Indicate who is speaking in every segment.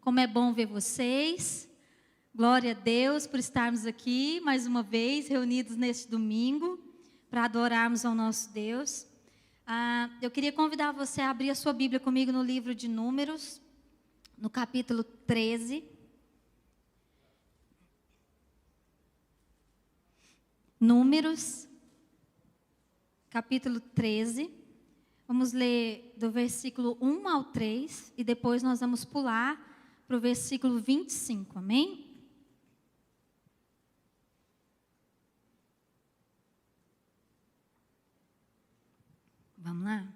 Speaker 1: Como é bom ver vocês. Glória a Deus por estarmos aqui mais uma vez, reunidos neste domingo, para adorarmos ao nosso Deus. Eu queria convidar você a abrir a sua Bíblia comigo no livro de Números, no capítulo 13. Números, capítulo 13. Vamos ler do versículo 1 ao 3 e depois nós vamos pular para o versículo 25, amém? Vamos lá?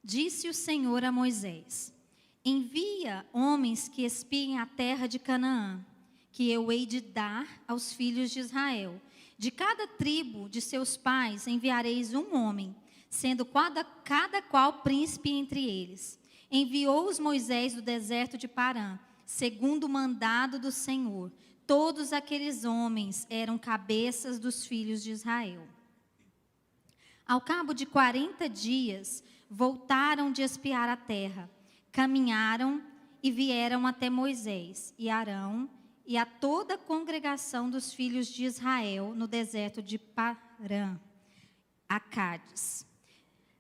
Speaker 1: Disse o Senhor a Moisés: envia homens que espiem a terra de Canaã, que eu hei de dar aos filhos de Israel. De cada tribo de seus pais enviareis um homem, sendo cada qual príncipe entre eles. Enviou-os Moisés do deserto de Parã, segundo o mandado do Senhor. Todos aqueles homens eram cabeças dos filhos de Israel. Ao cabo de 40 dias, voltaram de espiar a terra. Caminharam e vieram até Moisés e Arão e a toda a congregação dos filhos de Israel no deserto de Parã, a Cádiz.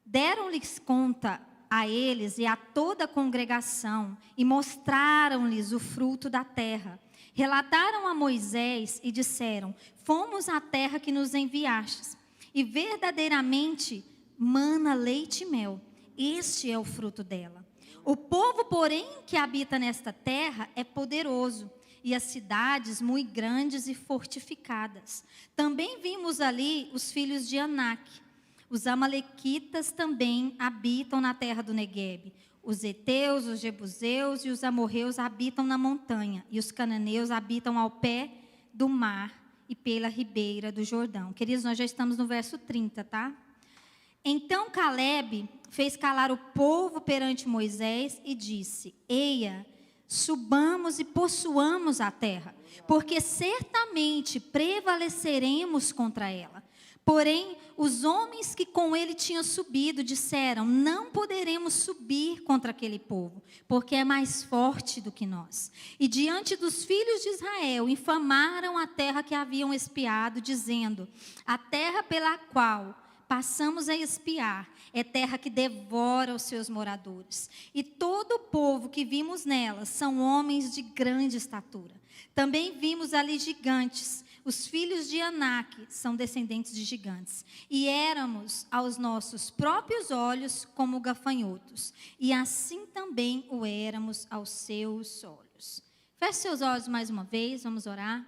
Speaker 1: Deram-lhes conta a eles e a toda a congregação e mostraram-lhes o fruto da terra. Relataram a Moisés e disseram: fomos à terra que nos enviastes, e verdadeiramente mana leite e mel. Este é o fruto dela. O povo, porém, que habita nesta terra é poderoso, e as cidades muito grandes e fortificadas. Também vimos ali os filhos de Anak. Os amalequitas também habitam na terra do Neguebe. Os heteus, os jebuseus e os amorreus habitam na montanha. E os cananeus habitam ao pé do mar e pela ribeira do Jordão. Queridos, nós já estamos no verso 30, tá? Então Calebe fez calar o povo perante Moisés e disse: eia, subamos e possuamos a terra, porque certamente prevaleceremos contra ela. Porém, os homens que com ele tinham subido disseram: não poderemos subir contra aquele povo, porque é mais forte do que nós. E diante dos filhos de Israel, infamaram a terra que haviam espiado, dizendo: a terra pela qual passamos a espiar é terra que devora os seus moradores. E todo o povo que vimos nela são homens de grande estatura. Também vimos ali gigantes. Os filhos de Anak são descendentes de gigantes. E éramos aos nossos próprios olhos como gafanhotos. E assim também o éramos aos seus olhos. Feche seus olhos mais uma vez, vamos orar.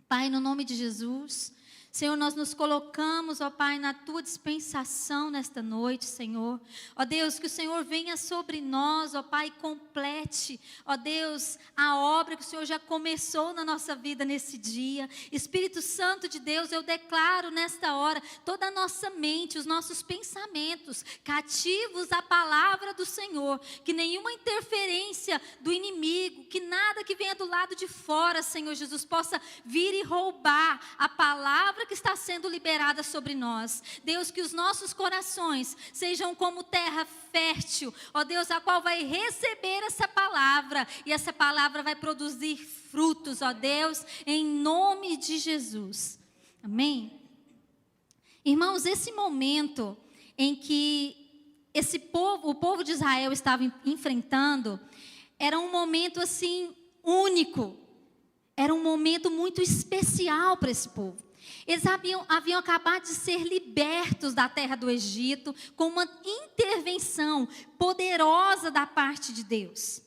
Speaker 1: Pai, no nome de Jesus, Senhor, nós nos colocamos, ó Pai, na Tua dispensação nesta noite, Senhor. Ó Deus, que o Senhor venha sobre nós, ó Pai, complete, ó Deus, a obra que o Senhor já começou na nossa vida nesse dia. Espírito Santo de Deus, eu declaro nesta hora toda a nossa mente, os nossos pensamentos cativos à palavra do Senhor. Que nenhuma interferência do inimigo, que nada que venha do lado de fora, Senhor Jesus, possa vir e roubar a palavra que está sendo liberada sobre nós. Deus, que os nossos corações sejam como terra fértil, ó Deus, a qual vai receber essa palavra, e essa palavra vai produzir frutos, ó Deus, em nome de Jesus. Amém? Irmãos, esse momento em que o povo de Israel estava enfrentando, era um momento assim único, era um momento muito especial para esse povo. Eles haviam acabado de ser libertos da terra do Egito com uma intervenção poderosa da parte de Deus.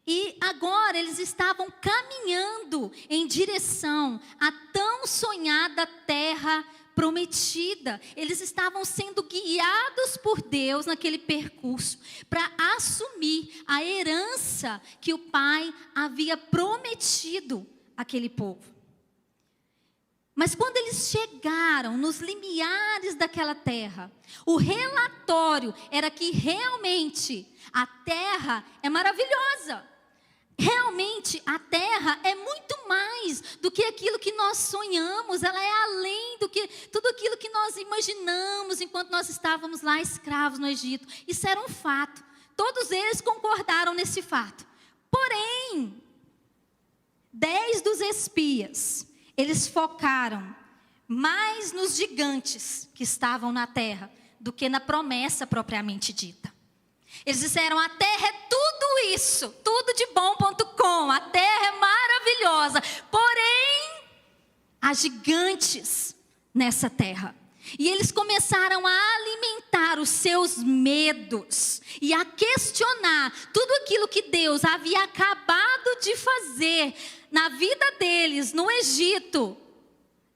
Speaker 1: E agora eles estavam caminhando em direção à tão sonhada terra prometida. Eles estavam sendo guiados por Deus naquele percurso para assumir a herança que o Pai havia prometido àquele povo. Mas quando eles chegaram nos limiares daquela terra, o relatório era que realmente a terra é maravilhosa. Realmente a terra é muito mais do que aquilo que nós sonhamos, ela é além do que tudo aquilo que nós imaginamos enquanto nós estávamos lá escravos no Egito. Isso era um fato, todos eles concordaram nesse fato. Porém, 10 dos espias, eles focaram mais nos gigantes que estavam na terra do que na promessa propriamente dita. Eles disseram: a terra é tudo isso, tudo de bom.com, a terra é maravilhosa, porém, há gigantes nessa terra. E eles começaram a alimentar os seus medos e a questionar tudo aquilo que Deus havia acabado de fazer na vida deles no Egito,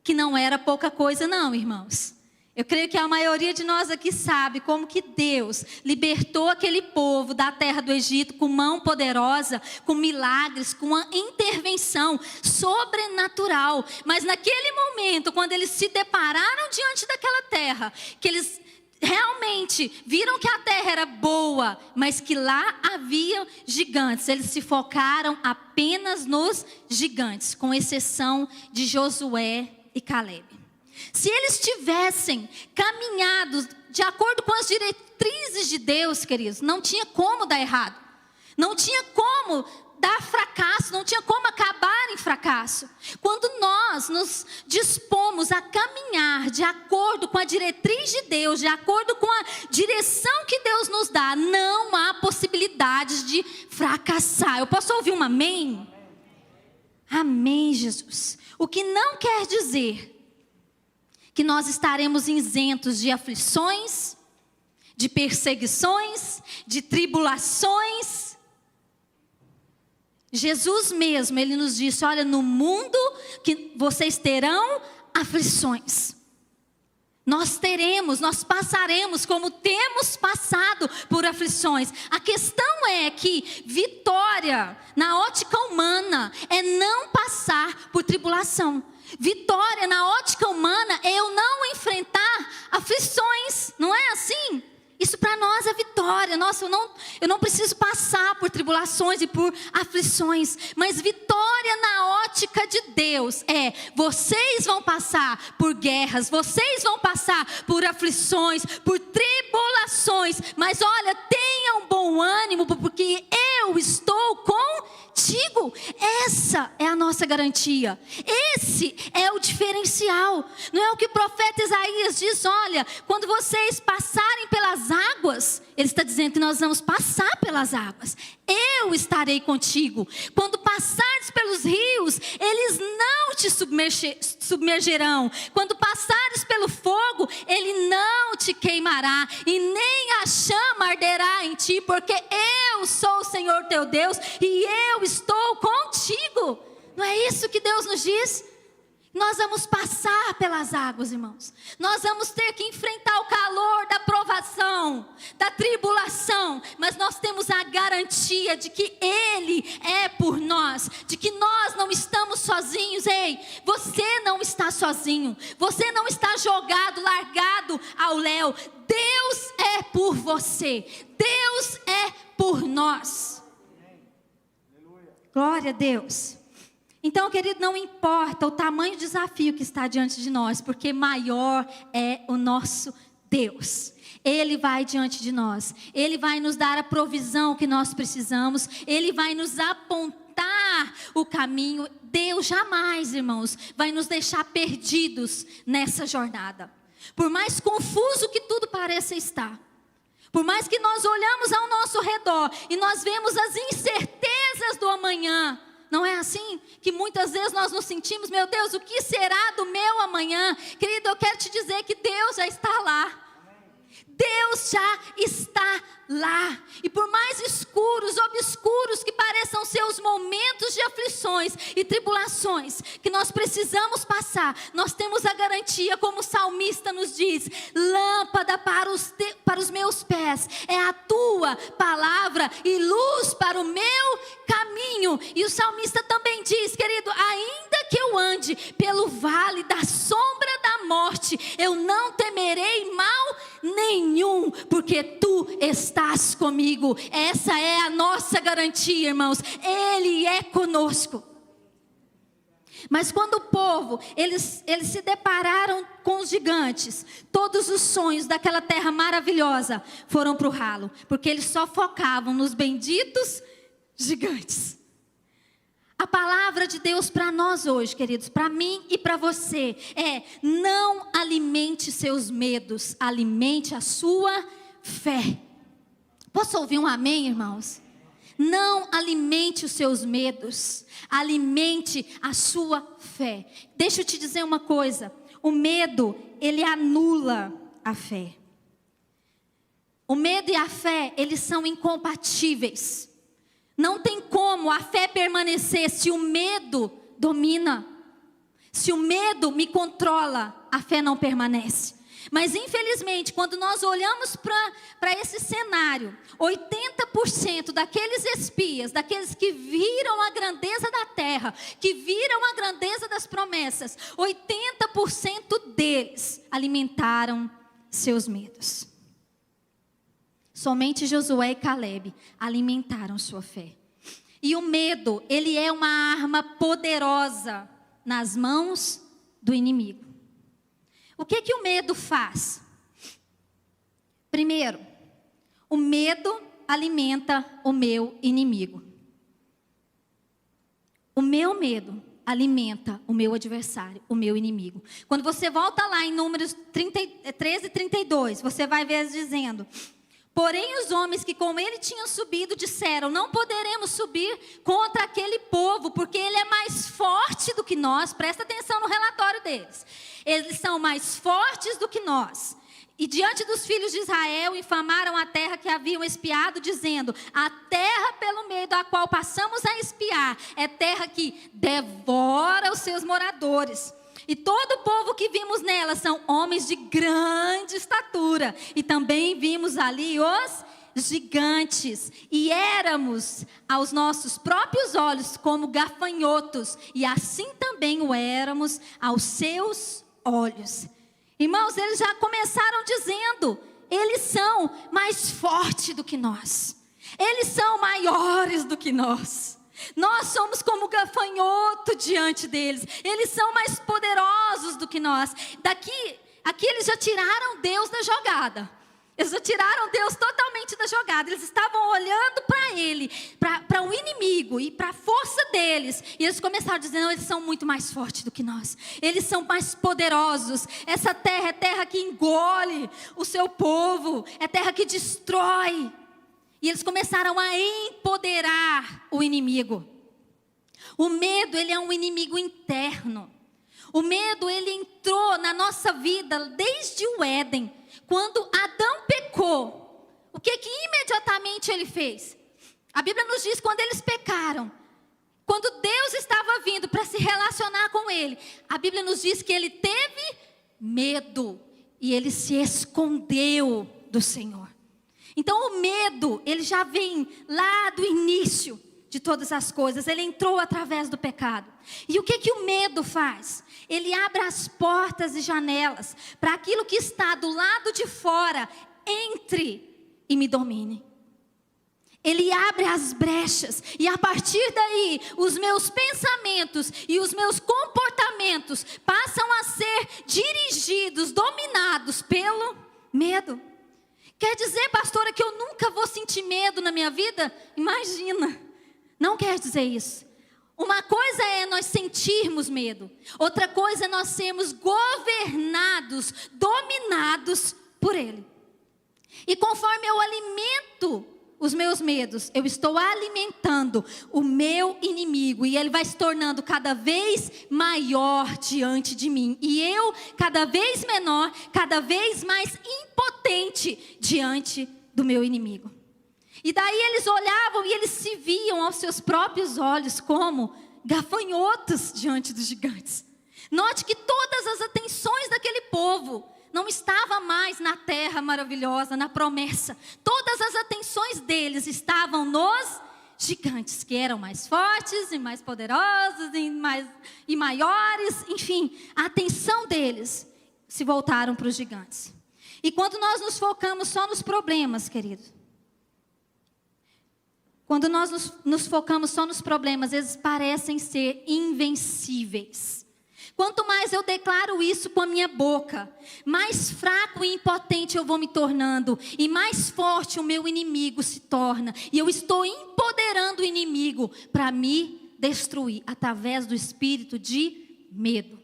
Speaker 1: que não era pouca coisa não, irmãos. Eu creio que a maioria de nós aqui sabe como que Deus libertou aquele povo da terra do Egito com mão poderosa, com milagres, com uma intervenção sobrenatural. Mas naquele momento, quando eles se depararam diante daquela terra, que eles realmente viram que a terra era boa, mas que lá havia gigantes, eles se focaram apenas nos gigantes, com exceção de Josué e Caleb. Se eles tivessem caminhado de acordo com as diretrizes de Deus, queridos, não tinha como dar errado. Não tinha como dar fracasso, não tinha como acabar em fracasso. Quando nós nos dispomos a caminhar de acordo com a diretriz de Deus, de acordo com a direção que Deus nos dá, não há possibilidades de fracassar. Eu posso ouvir um amém? Amém, Jesus. O que não quer dizer que nós estaremos isentos de aflições, de perseguições, de tribulações. Jesus mesmo, ele nos disse: olha, no mundo que vocês terão aflições. Nós passaremos como temos passado por aflições. A questão é que vitória, na ótica humana, é não passar por tribulação. Vitória na ótica humana é eu não enfrentar aflições, não é assim? Isso para nós é vitória. Nossa, eu não preciso passar por tribulações e por aflições. Mas vitória na ótica de Deus é: vocês vão passar por guerras, vocês vão passar por aflições, por tribulações. Mas olha, tenham bom ânimo, porque eu estou contigo. Essa é a nossa garantia. Esse é o diferencial. Não é o que o profeta Isaías diz: olha, quando vocês passarem pelas águas, ele está dizendo que nós vamos passar pelas águas. Eu estarei contigo. Quando passares pelos rios, eles não te submergerão. Quando passares pelo fogo, ele não te queimará, e nem a chama arderá em ti, porque eu sou o Senhor teu Deus, e eu estou contigo. Não é isso que Deus nos diz? Nós vamos passar pelas águas, irmãos. Nós vamos ter que enfrentar o calor da provação, da tribulação, mas nós temos a garantia de que Ele é por nós, de que nós não estamos sozinhos. Ei, você não está sozinho, você não está jogado, largado ao léu. Deus é por você, Deus é por nós. Glória a Deus. Então, querido, não importa o tamanho do desafio que está diante de nós, porque maior é o nosso Deus. Ele vai diante de nós, Ele vai nos dar a provisão que nós precisamos, Ele vai nos apontar o caminho. Deus jamais, irmãos, vai nos deixar perdidos nessa jornada. Por mais confuso que tudo pareça estar, por mais que nós olhamos ao nosso redor e nós vemos as incertezas do amanhã, não é assim que muitas vezes nós nos sentimos: meu Deus, o que será do meu amanhã? Querido, eu quero te dizer que Deus já está lá. Deus já está lá. E por mais escuros, obscuros que pareçam ser os momentos de aflições e tribulações que nós precisamos passar, nós temos a garantia, como o salmista nos diz: lâmpada para os meus pés é a tua palavra e luz para o meu caminho. E o salmista também diz, querido: ainda que eu ande pelo vale da sombra da morte, eu não temerei mal nenhum, porque tu estás comigo. Essa é a nossa garantia, irmãos. Ele é conosco. Mas quando o povo, eles se depararam com os gigantes, todos os sonhos daquela terra maravilhosa foram para o ralo, porque eles só focavam nos benditos gigantes. A palavra de Deus para nós hoje, queridos, para mim e para você, é: não alimente seus medos, alimente a sua fé. Posso ouvir um amém, irmãos? Não alimente os seus medos, alimente a sua fé. Deixa eu te dizer uma coisa: o medo, ele anula a fé. O medo e a fé, eles são incompatíveis. Não tem como a fé permanecer se o medo domina. Se o medo me controla, a fé não permanece. Mas infelizmente, quando nós olhamos para esse cenário, 80% daqueles espias, daqueles que viram a grandeza da terra, que viram a grandeza das promessas, 80% deles alimentaram seus medos. Somente Josué e Calebe alimentaram sua fé. E o medo, ele é uma arma poderosa nas mãos do inimigo. O que que o medo faz? Primeiro, o medo alimenta o meu inimigo. O meu medo alimenta o meu adversário, o meu inimigo. Quando você volta lá em Números 13 e 32, você vai ver dizendo: porém os homens que com ele tinham subido disseram: não poderemos subir contra aquele povo, porque ele é mais forte do que nós. Presta atenção no relatório deles. Eles são mais fortes do que nós. E diante dos filhos de Israel infamaram a terra que haviam espiado, dizendo: a terra pelo meio da qual passamos a espiar é terra que devora os seus moradores. E todo o povo que vimos nela são homens de grande estatura. E também vimos ali os gigantes. E éramos aos nossos próprios olhos como gafanhotos. E assim também o éramos aos seus olhos. Irmãos, eles já começaram dizendo: eles são mais fortes do que nós. Eles são maiores do que nós. Nós somos como gafanhoto diante deles. Eles são mais poderosos do que nós. Aqui eles já tiraram Deus da jogada. Eles já tiraram Deus totalmente da jogada. Eles estavam olhando para ele, para o inimigo e para a força deles. E eles começaram dizendo: eles são muito mais fortes do que nós. Eles são mais poderosos. Essa terra é terra que engole o seu povo. É terra que destrói. E eles começaram a empoderar o inimigo. O medo, ele é um inimigo interno. O medo, ele entrou na nossa vida desde o Éden. Quando Adão pecou, o que imediatamente ele fez? A Bíblia nos diz: quando eles pecaram, quando Deus estava vindo para se relacionar com ele, a Bíblia nos diz que ele teve medo e ele se escondeu do Senhor. Então o medo, ele já vem lá do início de todas as coisas. Ele entrou através do pecado. E o que o medo faz? Ele abre as portas e janelas para aquilo que está do lado de fora, entre e me domine. Ele abre as brechas e a partir daí os meus pensamentos e os meus comportamentos passam a ser dirigidos, dominados pelo medo. Quer dizer, pastora, que eu nunca vou sentir medo na minha vida? Imagina, não quer dizer isso. Uma coisa é nós sentirmos medo, outra coisa é nós sermos governados, dominados por ele. E conforme eu alimento os meus medos, eu estou alimentando o meu inimigo. E ele vai se tornando cada vez maior diante de mim. E eu cada vez menor, cada vez mais impotente diante do meu inimigo. E daí eles olhavam e eles se viam aos seus próprios olhos como gafanhotos diante dos gigantes. Note que todas as atenções daquele povo não estava mais na terra maravilhosa, na promessa. Todas as atenções deles estavam nos gigantes, que eram mais fortes e mais poderosos e maiores. Enfim, a atenção deles se voltaram para os gigantes. E quando nós nos focamos só nos problemas, querido, quando nós nos focamos só nos problemas, eles parecem ser invencíveis. Quanto mais eu declaro isso com a minha boca, mais fraco e impotente eu vou me tornando, e mais forte o meu inimigo se torna, e eu estou empoderando o inimigo para me destruir, através do espírito de medo.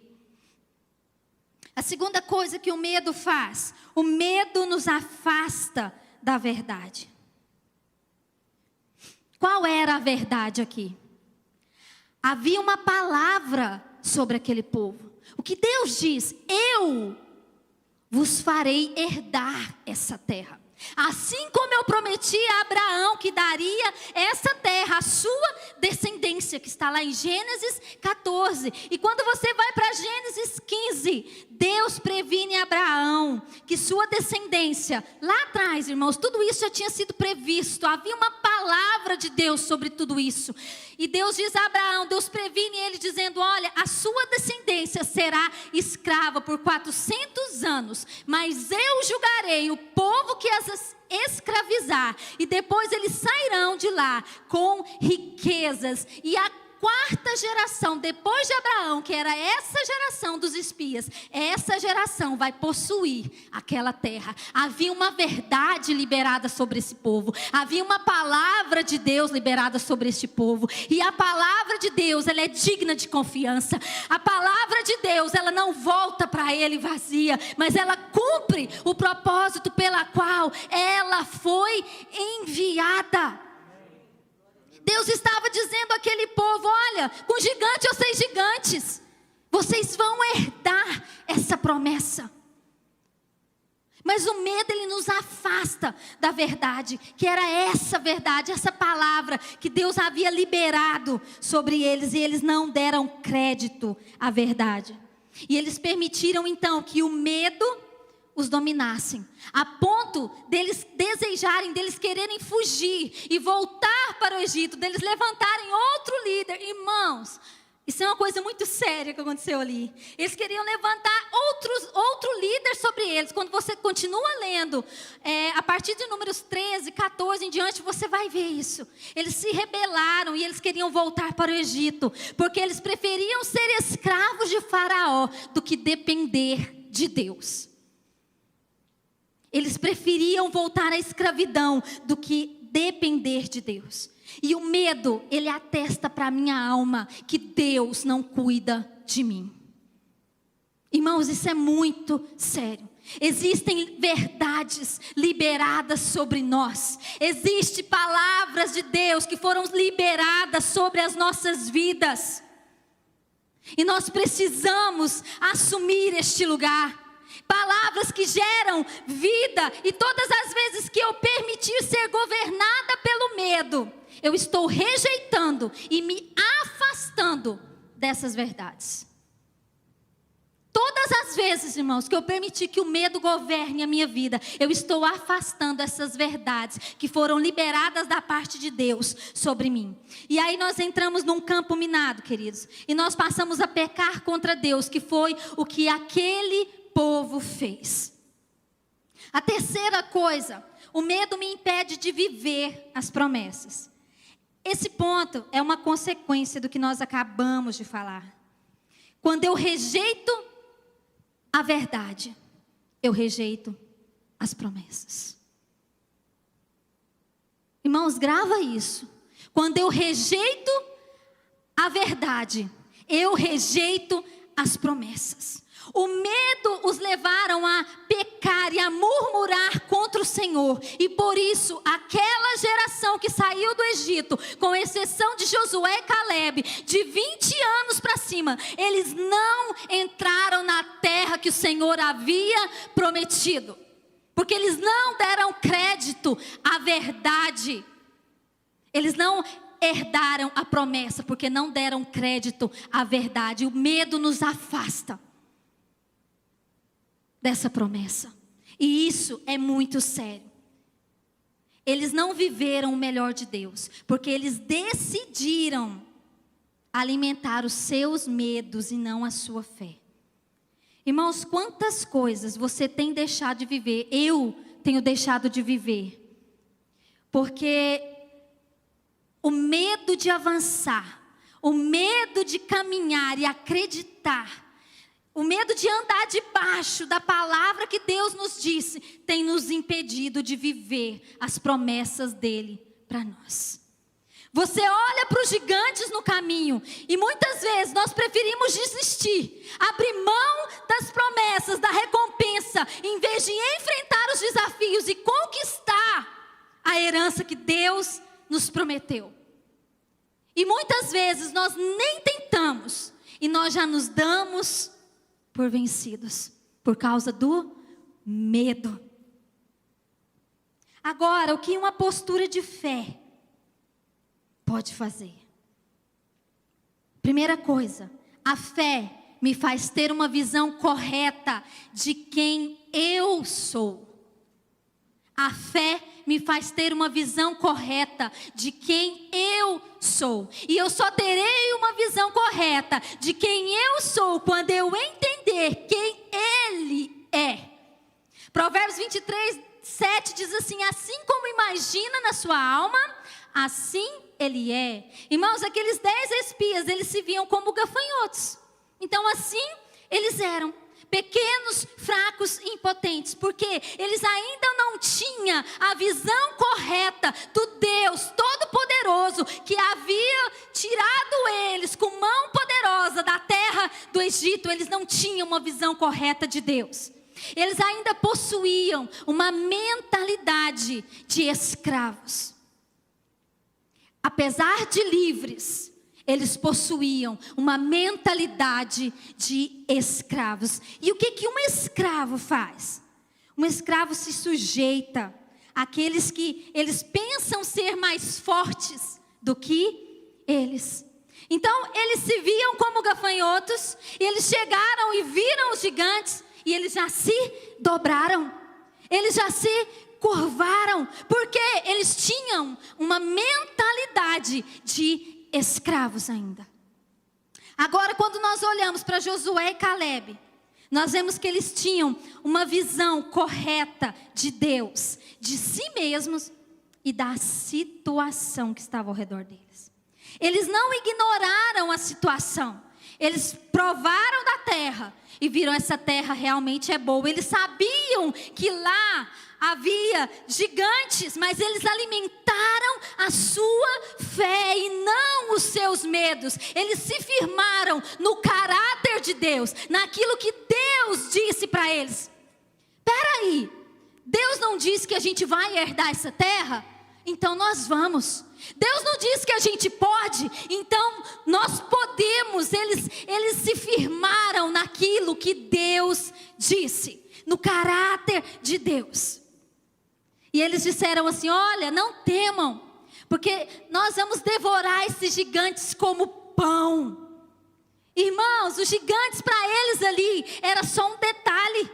Speaker 1: A segunda coisa que o medo faz, o medo nos afasta da verdade. Qual era a verdade aqui? Havia uma palavra sobre aquele povo. O que Deus diz? Eu vos farei herdar essa terra. Assim como eu prometi a Abraão que daria essa terra à sua descendência, que está lá em Gênesis 14. E quando você vai para Gênesis 15, Deus previne Abraão que sua descendência, lá atrás, irmãos, tudo isso já tinha sido previsto. Havia uma palavra de Deus sobre tudo isso. E Deus diz a Abraão, Deus previne ele dizendo, olha, a sua descendência será escrava por 400 anos, mas eu julgarei o povo que as escravizar, e depois eles sairão de lá com riquezas, e a quarta geração, depois de Abraão, que era essa geração dos espias, essa geração vai possuir aquela terra. Havia uma verdade liberada sobre esse povo, havia uma palavra de Deus liberada sobre este povo, e a palavra de Deus, ela é digna de confiança. A palavra de Deus, ela não volta para ele vazia, mas ela cumpre o propósito pela qual ela foi enviada. Deus estava dizendo àquele povo, olha, com gigante ou sem gigantes, vocês vão herdar essa promessa. Mas o medo, ele nos afasta da verdade, que era essa verdade, essa palavra que Deus havia liberado sobre eles, e eles não deram crédito à verdade. E eles permitiram então que o medo os dominassem, a ponto deles desejarem, deles quererem fugir e voltar para o Egito, deles levantarem outro líder. Irmãos, isso é uma coisa muito séria que aconteceu ali. Eles queriam levantar outro líder sobre eles. Quando você continua lendo, a partir de Números 13, 14 em diante, você vai ver isso. Eles se rebelaram e eles queriam voltar para o Egito, porque eles preferiam ser escravos de Faraó do que depender de Deus. Eles preferiam voltar à escravidão do que depender de Deus. E o medo, ele atesta para a minha alma que Deus não cuida de mim. Irmãos, isso é muito sério. Existem verdades liberadas sobre nós. Existem palavras de Deus que foram liberadas sobre as nossas vidas. E nós precisamos assumir este lugar. Palavras que geram vida, e todas as vezes que eu permitir ser governada pelo medo, eu estou rejeitando e me afastando dessas verdades. Todas as vezes, irmãos, que eu permitir que o medo governe a minha vida, eu estou afastando essas verdades que foram liberadas da parte de Deus sobre mim. E aí nós entramos num campo minado, queridos, e nós passamos a pecar contra Deus, que foi o que aquele povo fez. A terceira coisa, o medo me impede de viver as promessas. Esse ponto é uma consequência do que nós acabamos de falar. Quando eu rejeito a verdade, eu rejeito as promessas. Irmãos, grava isso. Quando eu rejeito a verdade, eu rejeito as promessas. O medo os levaram a pecar e a murmurar contra o Senhor. E por isso, aquela geração que saiu do Egito, com exceção de Josué e Caleb, de 20 anos para cima, eles não entraram na terra que o Senhor havia prometido. Porque eles não deram crédito à verdade. Eles não herdaram a promessa, porque não deram crédito à verdade. O medo nos afasta dessa promessa. E isso é muito sério. Eles não viveram o melhor de Deus, porque eles decidiram alimentar os seus medos e não a sua fé. Irmãos, quantas coisas você tem deixado de viver? Eu tenho deixado de viver. Porque o medo de avançar, o medo de caminhar e acreditar O medo de andar debaixo da palavra que Deus nos disse tem nos impedido de viver as promessas dele para nós. Você olha para os gigantes no caminho e muitas vezes nós preferimos desistir, abrir mão das promessas, da recompensa, em vez de enfrentar os desafios e conquistar a herança que Deus nos prometeu. E muitas vezes nós nem tentamos e nós já nos damos por vencidos, por causa do medo. Agora, o que uma postura de fé pode fazer? Primeira coisa, a fé me faz ter uma visão correta de quem eu sou. A fé me faz ter uma visão correta de quem eu sou. E eu só terei uma visão correta de quem eu sou quando eu entender quem Ele é. Provérbios 23, 7 diz assim: assim como imagina na sua alma, assim Ele é. Irmãos, aqueles 10 espias, eles se viam como gafanhotos. Então assim eles eram. Pequenos, fracos e impotentes, porque eles ainda não tinham a visão correta do Deus Todo-Poderoso que havia tirado eles com mão poderosa da terra do Egito. Eles não tinham uma visão correta de Deus. Eles ainda possuíam uma mentalidade de escravos. Apesar de livres, eles possuíam uma mentalidade de escravos. E o que um escravo faz? Um escravo se sujeita àqueles que eles pensam ser mais fortes do que eles. Então, eles se viam como gafanhotos, e eles chegaram e viram os gigantes, e eles já se dobraram, eles já se curvaram, porque eles tinham uma mentalidade de escravos ainda. Agora, quando nós olhamos para Josué e Calebe, nós vemos que eles tinham uma visão correta de Deus, de si mesmos e da situação que estava ao redor deles. Eles não ignoraram a situação. Eles provaram da terra e viram essa terra realmente é boa. Eles sabiam que lá havia gigantes, mas eles alimentaram a sua fé e não os seus medos. Eles se firmaram no caráter de Deus, naquilo que Deus disse para eles. Espera aí, Deus não disse que a gente vai herdar essa terra? Então nós vamos. Deus não disse que a gente pode, então nós podemos. Eles se firmaram naquilo que Deus disse, no caráter de Deus. E eles disseram assim: olha, não temam, porque nós vamos devorar esses gigantes como pão. Irmãos, os gigantes para eles ali era só um detalhe.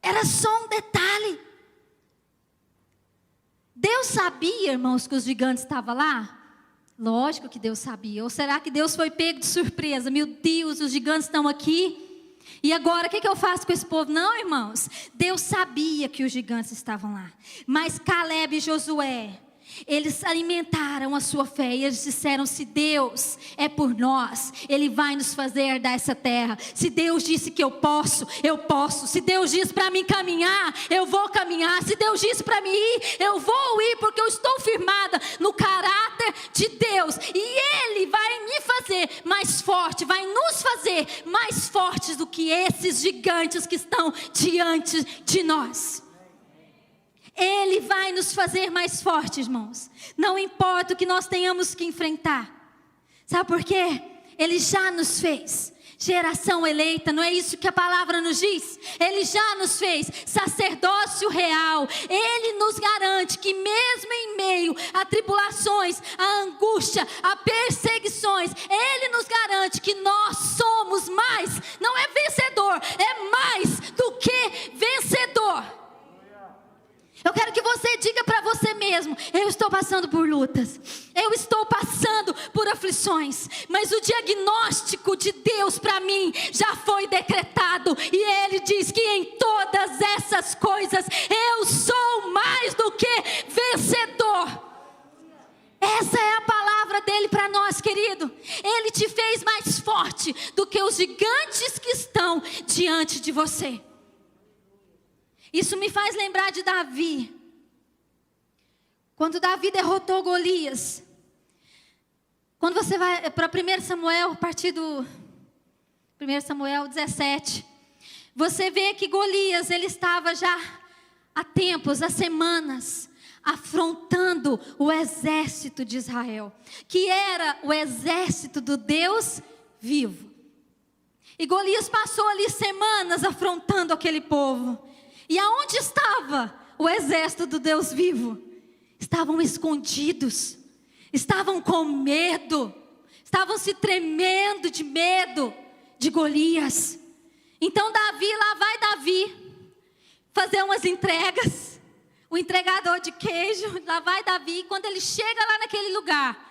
Speaker 1: Era só um detalhe. Deus sabia, irmãos, que os gigantes estavam lá? Lógico que Deus sabia. Ou será que Deus foi pego de surpresa? Meu Deus, os gigantes estão aqui. E agora, o que eu faço com esse povo? Não, irmãos, Deus sabia que os gigantes estavam lá. Mas Calebe e Josué, eles alimentaram a sua fé. E eles disseram: se Deus é por nós, Ele vai nos fazer herdar essa terra. Se Deus disse que eu posso, eu posso. Se Deus disse para mim caminhar, eu vou caminhar. Se Deus disse para mim ir, eu vou ir, porque eu estou firmada no caráter de Deus. E Ele vai me fazer mais forte, vai nos fazer mais fortes do que esses gigantes que estão diante de nós. Ele vai nos fazer mais fortes, irmãos. Não importa o que nós tenhamos que enfrentar. Sabe por quê? Ele já nos fez geração eleita, não é isso que a palavra nos diz? Ele já nos fez sacerdócio real. Ele nos garante que mesmo em meio a tribulações, a angústia, a perseguições, Ele nos garante que nós somos mais, não é vencedor, é mais do que vencedor. Eu quero que você diga para você mesmo: eu estou passando por lutas, eu estou passando por aflições, mas o diagnóstico de Deus para mim já foi decretado, e Ele diz que em todas essas coisas eu sou mais do que vencedor. Essa é a palavra dele para nós, querido. Ele te fez mais forte. forte do que os gigantes que estão diante de você. Isso me faz lembrar de Davi. Quando Davi derrotou Golias. Quando você vai para 1 Samuel, a partir do 1 Samuel 17, você vê que Golias, ele estava já há tempos, há semanas, afrontando o exército de Israel, que era o exército do Deus vivo. E Golias passou ali semanas afrontando aquele povo. E aonde estava o exército do Deus vivo? Estavam escondidos, estavam com medo, estavam se tremendo de medo de Golias. Então lá vai Davi fazer umas entregas, o entregador de queijo, lá vai Davi, quando ele chega lá naquele lugar,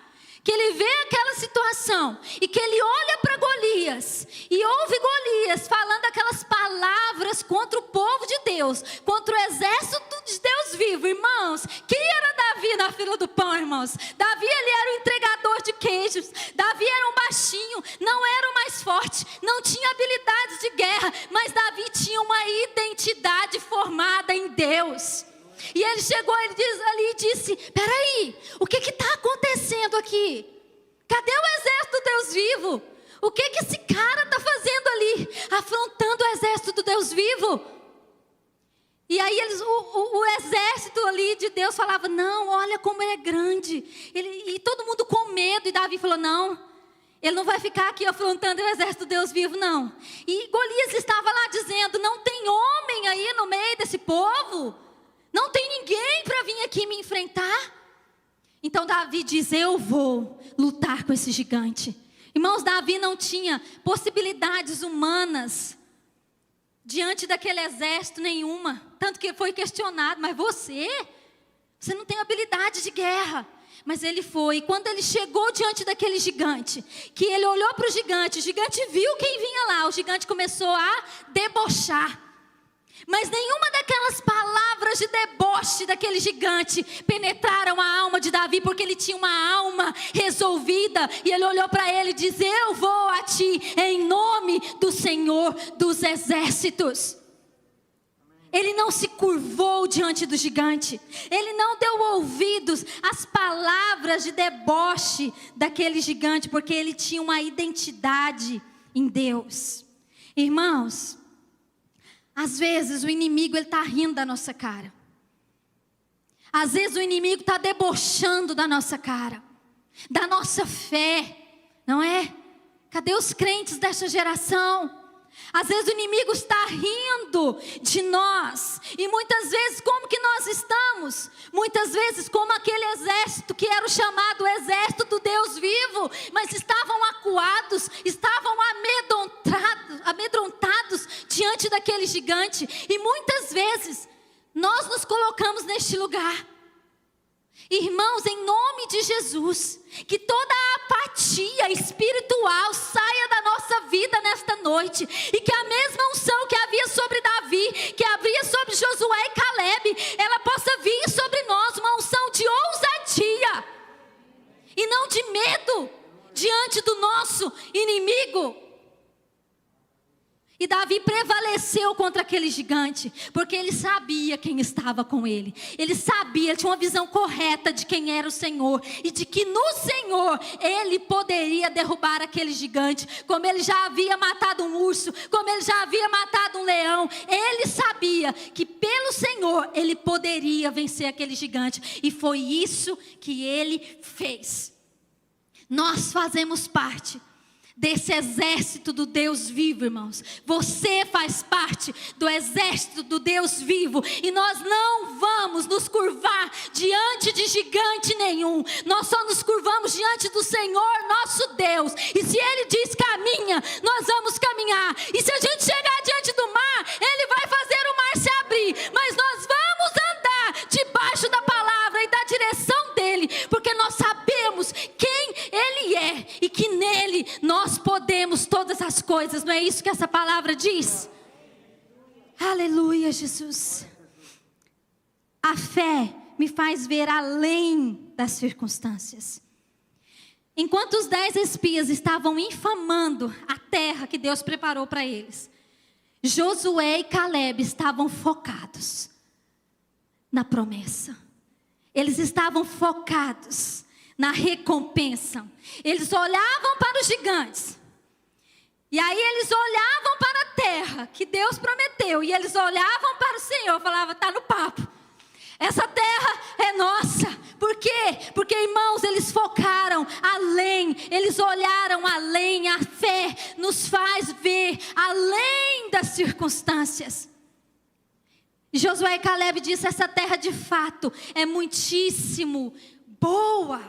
Speaker 1: que ele vê aquela situação, e que ele olha para Golias, e ouve Golias falando aquelas palavras contra o povo de Deus, contra o exército de Deus vivo. Irmãos, quem era Davi na fila do pão, irmãos? Davi, ele era o entregador de queijos. Davi era um baixinho, não era o mais forte, não tinha habilidades de guerra, mas Davi tinha uma identidade formada em Deus. E ele chegou ali e disse: peraí, o que está acontecendo aqui? Cadê o exército do Deus vivo? O que esse cara está fazendo ali, afrontando o exército do Deus vivo? E aí o exército ali de Deus falava: não, olha como ele é grande. E todo mundo com medo. E Davi falou: não, ele não vai ficar aqui afrontando o exército do Deus vivo, não. E Golias estava lá dizendo: não tem homem aí no meio desse povo? Não tem ninguém para vir aqui me enfrentar? Então Davi diz: eu vou lutar com esse gigante. Irmãos, Davi não tinha possibilidades humanas diante daquele exército nenhuma. Tanto que foi questionado: mas você não tem habilidade de guerra. Mas ele foi. E quando ele chegou diante daquele gigante, que ele olhou para o gigante viu quem vinha lá. O gigante começou a debochar. Mas nenhuma daquelas palavras de deboche daquele gigante penetraram a alma de Davi, porque ele tinha uma alma resolvida. E ele olhou para ele e disse: eu vou a ti em nome do Senhor dos exércitos. Ele não se curvou diante do gigante. Ele não deu ouvidos às palavras de deboche daquele gigante, porque ele tinha uma identidade em Deus. Irmãos, às vezes o inimigo está rindo da nossa cara. Às vezes o inimigo está debochando da nossa cara, da nossa fé, não é? Cadê os crentes dessa geração? Às vezes o inimigo está rindo de nós. E muitas vezes como que nós estamos? Muitas vezes como aquele exército que era o chamado exército do Deus vivo, mas estavam acuados, estavam amedrontados diante daquele gigante. E muitas vezes nós nos colocamos neste lugar. Irmãos, em nome de Jesus, que toda a apatia espiritual saia da nossa vida nesta noite, e que a mesma unção que havia sobre Davi, que havia sobre Josué e Caleb, ela possa vir sobre nós, uma unção de ousadia, e não de medo, diante do nosso inimigo. E Davi prevaleceu contra aquele gigante, porque ele sabia quem estava com ele. Ele sabia, tinha uma visão correta de quem era o Senhor, e de que no Senhor ele poderia derrubar aquele gigante, como ele já havia matado um urso, como ele já havia matado um leão. Ele sabia que pelo Senhor ele poderia vencer aquele gigante, e foi isso que ele fez. Nós fazemos parte desse exército do Deus vivo, irmãos. Você faz parte do exército do Deus vivo, e nós não vamos nos curvar diante de gigante nenhum. Nós só nos curvamos diante do Senhor nosso Deus, e se Ele diz caminha, nós vamos caminhar. E se a gente chegar diante do mar, Ele vai fazer o mar se abrir, mas nós vamos andar debaixo da palavra e da direção dEle, porque nós sabemos quem Ele é, e que nele nós podemos todas as coisas. Não é isso que essa palavra diz? Aleluia, Jesus. A fé me faz ver além das circunstâncias. Enquanto os 10 espias estavam infamando a terra que Deus preparou para eles, Josué e Caleb estavam focados na promessa. Eles estavam focados na recompensa. Eles olhavam para os gigantes. E aí eles olhavam para a terra que Deus prometeu. E eles olhavam para o Senhor e falavam, está no papo. Essa terra é nossa. Por quê? Porque, irmãos, eles focaram além. Eles olharam além. A fé nos faz ver além das circunstâncias. Josué e Caleb disse, essa terra de fato é muitíssimo boa.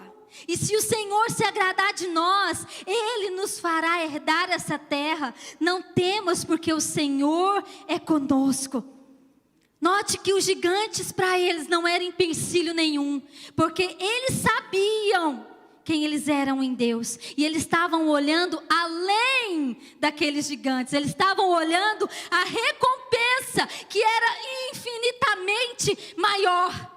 Speaker 1: E se o Senhor se agradar de nós, Ele nos fará herdar essa terra. Não temos, porque o Senhor é conosco. Note que os gigantes para eles não eram empecilho nenhum, porque eles sabiam quem eles eram em Deus. E eles estavam olhando além daqueles gigantes. Eles estavam olhando a recompensa que era infinitamente maior.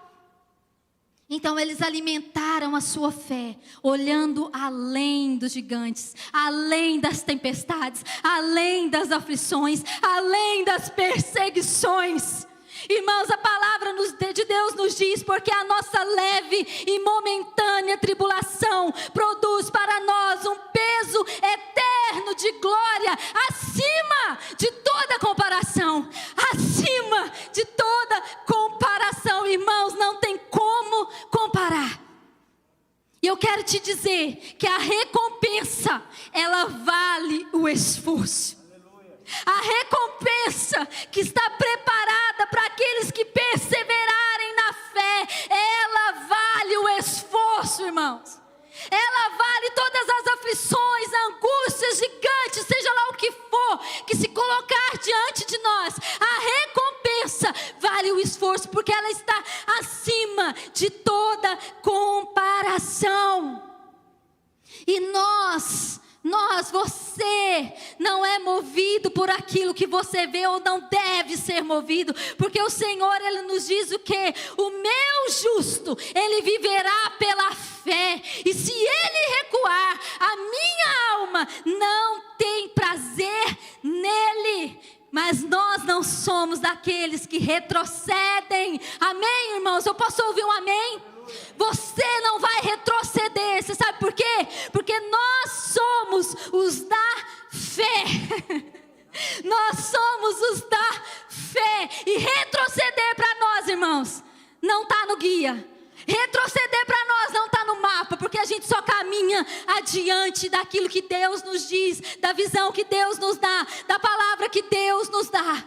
Speaker 1: Então eles alimentaram a sua fé, olhando além dos gigantes, além das tempestades, além das aflições, além das perseguições. Irmãos, a palavra de Deus nos diz, porque a nossa leve e momentânea tribulação produz para nós um peso eterno de glória, acima de toda comparação, acima de toda comparação, irmãos, não tem como comparar. E eu quero te dizer que a recompensa, ela vale o esforço. A recompensa que está preparada para aqueles que perseverarem na fé, ela vale o esforço, irmãos. Ela vale todas as aflições, angústias gigantes, seja lá o que for, que se colocar diante de nós. A recompensa vale o esforço, porque ela está acima de toda comparação. E você não é movido por aquilo que você vê, ou não deve ser movido, porque o Senhor, Ele nos diz o quê? O meu justo, ele viverá pela fé, e se ele recuar, a minha alma não tem prazer nele. Mas nós não somos daqueles que retrocedem. Amém, irmãos? Eu posso ouvir um amém? Você não vai retroceder. Você sabe por quê? Porque nós somos os da fé. Nós somos os da fé. E retroceder para nós, irmãos, não está no guia. Retroceder para nós não está no mapa, porque a gente só caminha adiante daquilo que Deus nos diz, da visão que Deus nos dá, da palavra que Deus nos dá.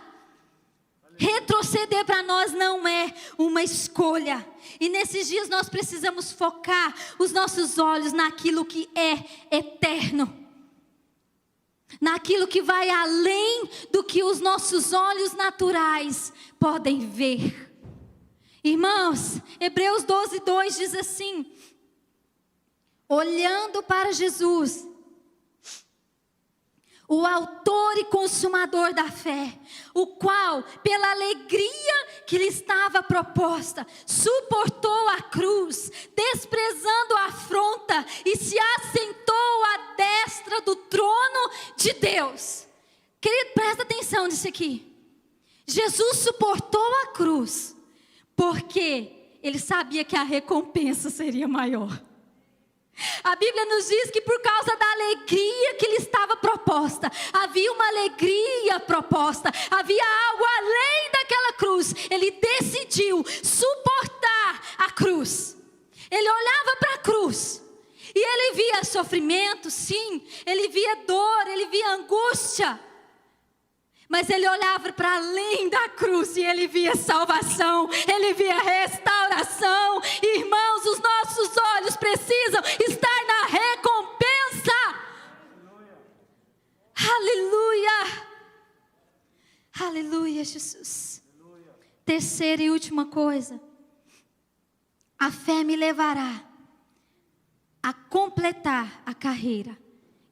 Speaker 1: Retroceder para nós não é uma escolha. E nesses dias nós precisamos focar os nossos olhos naquilo que é eterno. Naquilo que vai além do que os nossos olhos naturais podem ver. Irmãos, Hebreus 12:2 diz assim: olhando para Jesus, o autor e consumador da fé, o qual, pela alegria que lhe estava proposta, suportou a cruz, desprezando a afronta, e se assentou à destra do trono de Deus. Querido, presta atenção nisso aqui. Jesus suportou a cruz, porque ele sabia que a recompensa seria maior. A Bíblia nos diz que por causa da alegria que lhe estava proposta, havia uma alegria proposta, havia algo além daquela cruz. Ele decidiu suportar a cruz. Ele olhava para a cruz e ele via sofrimento, sim, ele via dor, ele via angústia. Mas ele olhava para além da cruz e ele via salvação, ele via restauração. Irmãos, os nossos olhos precisam estar na recompensa. Aleluia. Aleluia, Jesus. Aleluia. Terceira e última coisa. A fé me levará a completar a carreira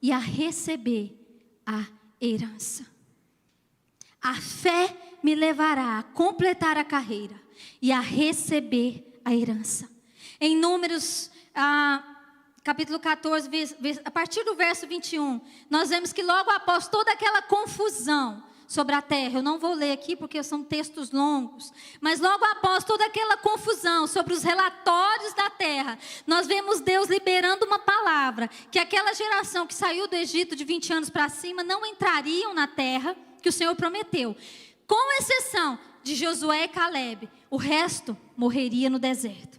Speaker 1: e a receber a herança. A fé me levará a completar a carreira e a receber a herança. Em Números capítulo 14, a partir do verso 21, nós vemos que logo após toda aquela confusão sobre a terra, eu não vou ler aqui porque são textos longos, mas logo após toda aquela confusão sobre os relatórios da terra, nós vemos Deus liberando uma palavra, que aquela geração que saiu do Egito de 20 anos para cima, não entrariam na terra que o Senhor prometeu, com exceção de Josué e Calebe, o resto morreria no deserto.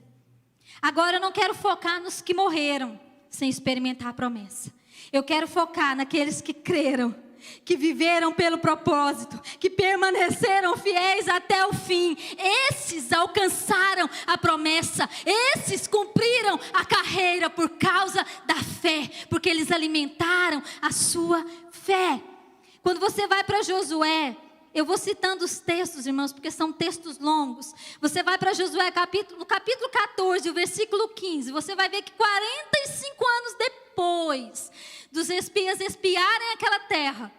Speaker 1: Agora eu não quero focar nos que morreram sem experimentar a promessa. Eu quero focar naqueles que creram, que viveram pelo propósito, que permaneceram fiéis até o fim. Esses alcançaram a promessa, esses cumpriram a carreira por causa da fé, porque eles alimentaram a sua fé. Quando você vai para Josué, eu vou citando os textos, irmãos, porque são textos longos. Você vai para Josué, no capítulo 14, o versículo 15. Você vai ver que 45 anos depois dos espias espiarem aquela terra,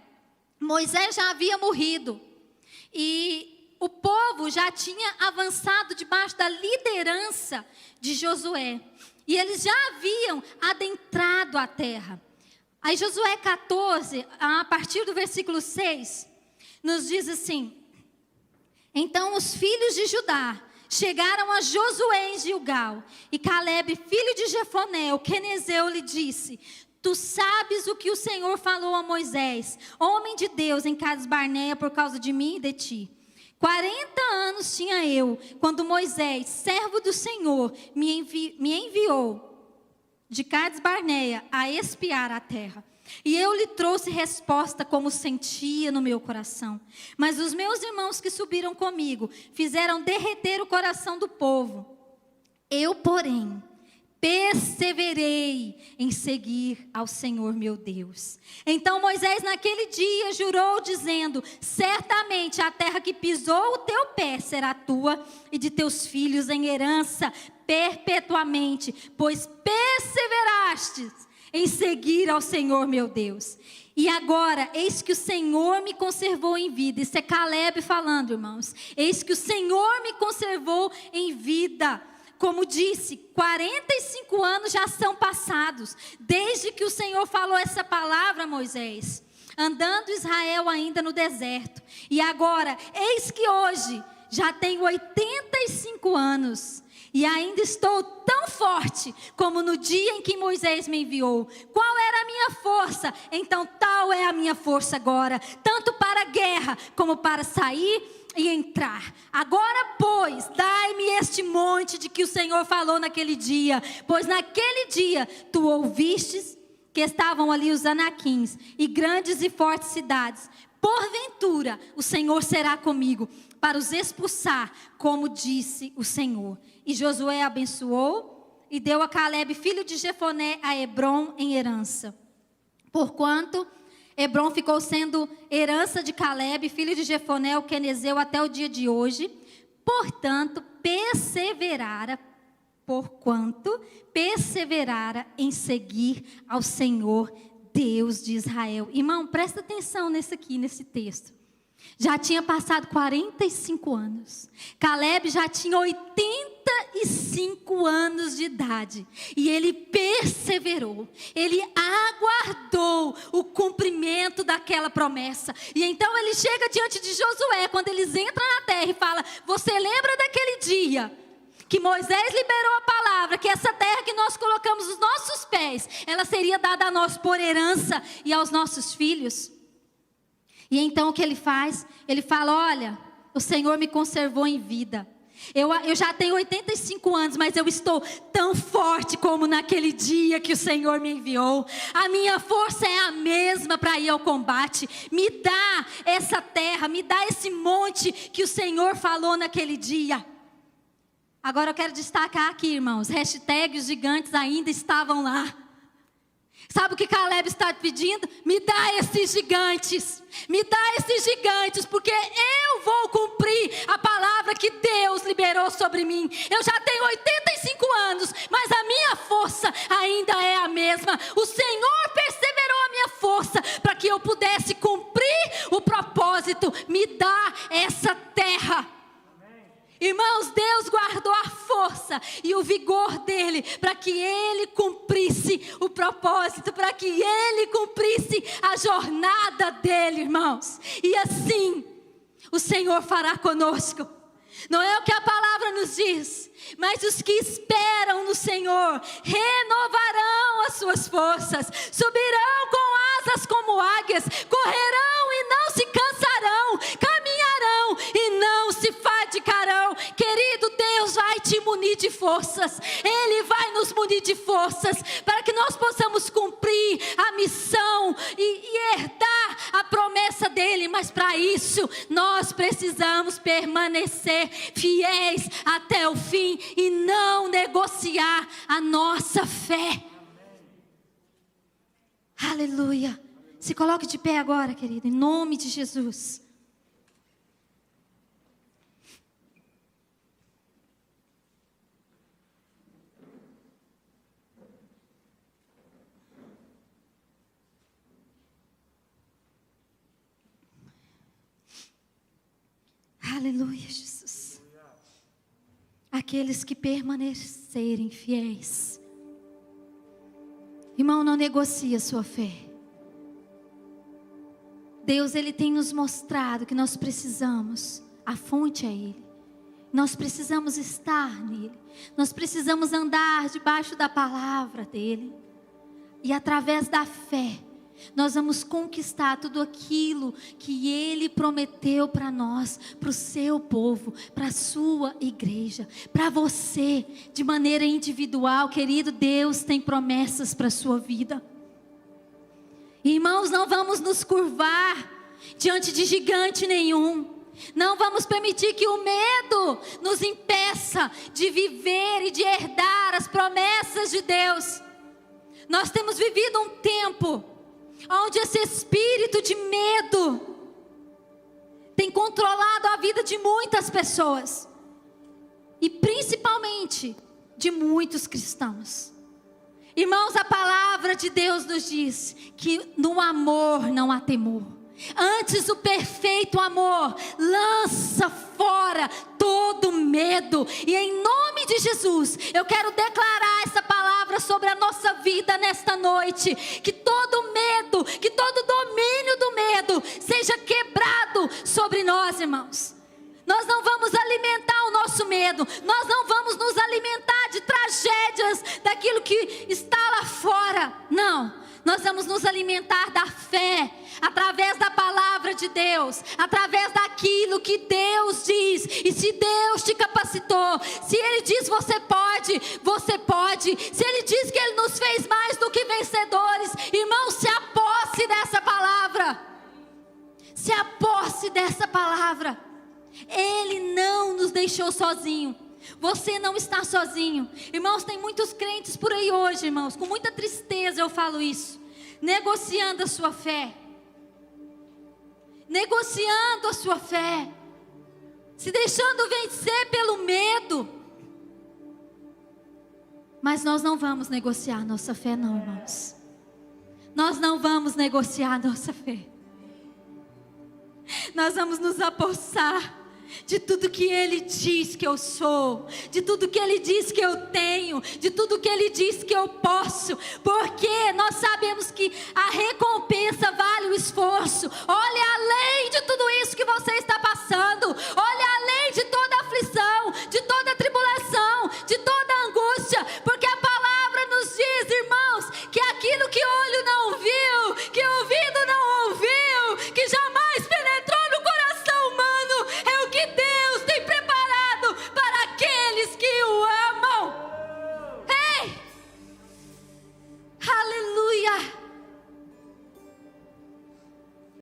Speaker 1: Moisés já havia morrido. E o povo já tinha avançado debaixo da liderança de Josué. E eles já haviam adentrado a terra. Aí Josué 14, a partir do versículo 6... nos diz assim: então os filhos de Judá chegaram a Josué em Gilgal, e Calebe, filho de Jefoné, o quenezeu, lhe disse: tu sabes o que o Senhor falou a Moisés, homem de Deus, em Cades Barneia, por causa de mim e de ti. 40 anos tinha eu, quando Moisés, servo do Senhor, me enviou de Cades Barneia a espiar a terra. E eu lhe trouxe resposta como sentia no meu coração. Mas os meus irmãos que subiram comigo fizeram derreter o coração do povo. Eu, porém, perseverei em seguir ao Senhor meu Deus. Então Moisés naquele dia jurou dizendo: certamente a terra que pisou o teu pé será tua e de teus filhos em herança perpetuamente, pois perseverastes em seguir ao Senhor meu Deus. E agora, eis que o Senhor me conservou em vida. Isso é Calebe falando, irmãos. Eis que o Senhor me conservou em vida. Como disse, 45 anos já são passados, desde que o Senhor falou essa palavra a Moisés, andando Israel ainda no deserto. E agora, eis que hoje já tenho 85 anos. E ainda estou tão forte como no dia em que Moisés me enviou. Qual era a minha força? Então tal é a minha força agora, tanto para a guerra como para sair e entrar. Agora, pois, dai-me este monte de que o Senhor falou naquele dia. Pois naquele dia tu ouvistes que estavam ali os anaquins e grandes e fortes cidades. Porventura o Senhor será comigo para os expulsar, como disse o Senhor. E Josué abençoou e deu a Calebe, filho de Jefoné, a Hebrom em herança. Porquanto Hebrom ficou sendo herança de Calebe, filho de Jefoné, o quenezeu, até o dia de hoje. Portanto, porquanto perseverara em seguir ao Senhor, Deus de Israel. Irmão, presta atenção nesse texto. Já tinha passado 45 anos. Calebe já tinha 85 anos de idade. E ele perseverou. Ele aguardou o cumprimento daquela promessa. E então ele chega diante de Josué, quando eles entram na terra, e fala: você lembra daquele dia que Moisés liberou a palavra, que essa terra que nós colocamos os nossos pés, ela seria dada a nós por herança e aos nossos filhos? E então o que ele faz? Ele fala: olha, o Senhor me conservou em vida. Eu já tenho 85 anos, mas eu estou tão forte como naquele dia que o Senhor me enviou. A minha força é a mesma para ir ao combate. Me dá essa terra, me dá esse monte que o Senhor falou naquele dia. Agora eu quero destacar aqui, irmãos, hashtag os gigantes ainda estavam lá. Sabe o que Calebe está pedindo? Me dá esses gigantes. Me dá esses gigantes, porque eu vou cumprir a palavra que Deus liberou sobre mim. Eu já tenho 85 anos, mas a minha força ainda é a mesma. O Senhor perseverou a minha força para que eu pudesse cumprir o propósito. Me dá essa terra. Irmãos, Deus guardou a força e o vigor dele para que ele cumprisse o propósito, para que ele cumprisse a jornada dele, irmãos. E assim o Senhor fará conosco. Não é o que a palavra nos diz, mas os que esperam no Senhor renovarão as suas forças, subirão com asas como águias, correrão e não se cansarão, caminharão e não se fadigarão. Querido, Deus vai te munir de forças, Ele vai nos munir de forças, para que nós possamos cumprir a missão e herdar a promessa dEle. Mas para isso, nós precisamos permanecer fiéis até o fim e não negociar a nossa fé. Aleluia. Se coloque de pé agora, querido, em nome de Jesus. Aleluia, Jesus. Aqueles que permanecerem fiéis. Irmão, não negocie a sua fé. Deus, Ele tem nos mostrado que nós precisamos, a fonte é Ele. Nós precisamos estar nele. Nós precisamos andar debaixo da palavra dEle. E através da fé, nós vamos conquistar tudo aquilo que Ele prometeu para nós, para o seu povo, para a sua igreja, para você, de maneira individual. Querido, Deus tem promessas para a sua vida. Irmãos, não vamos nos curvar diante de gigante nenhum. Não vamos permitir que o medo nos impeça de viver e de herdar as promessas de Deus. Nós temos vivido um tempo onde esse espírito de medo tem controlado a vida de muitas pessoas, e principalmente de muitos cristãos. Irmãos, a palavra de Deus nos diz que no amor não há temor. Antes, o perfeito amor lança fora todo medo. E em nome de Jesus, eu quero declarar essa palavra sobre a nossa vida nesta noite. Que todo medo, que todo domínio do medo seja quebrado sobre nós, irmãos. Nós não vamos alimentar o nosso medo. Nós não vamos nos alimentar de tragédias, daquilo que está lá fora. Não. Nós vamos nos alimentar da fé, através da palavra de Deus, através daquilo que Deus diz. E se Deus te capacitou, se Ele diz você pode, você pode. Se Ele diz que Ele nos fez mais do que vencedores, irmão, se aposse dessa palavra. Se aposse dessa palavra. Ele não nos deixou sozinho. Você não está sozinho. Irmãos, tem muitos crentes por aí hoje, irmãos, com muita tristeza eu falo isso, negociando a sua fé. Negociando a sua fé. Se deixando vencer pelo medo. Mas nós não vamos negociar nossa fé não, irmãos. Nós não vamos negociar nossa fé. Nós vamos nos apossar de tudo que Ele diz que eu sou, de tudo que Ele diz que eu tenho, de tudo que Ele diz que eu posso, porque nós sabemos que a recompensa vale o esforço. Olha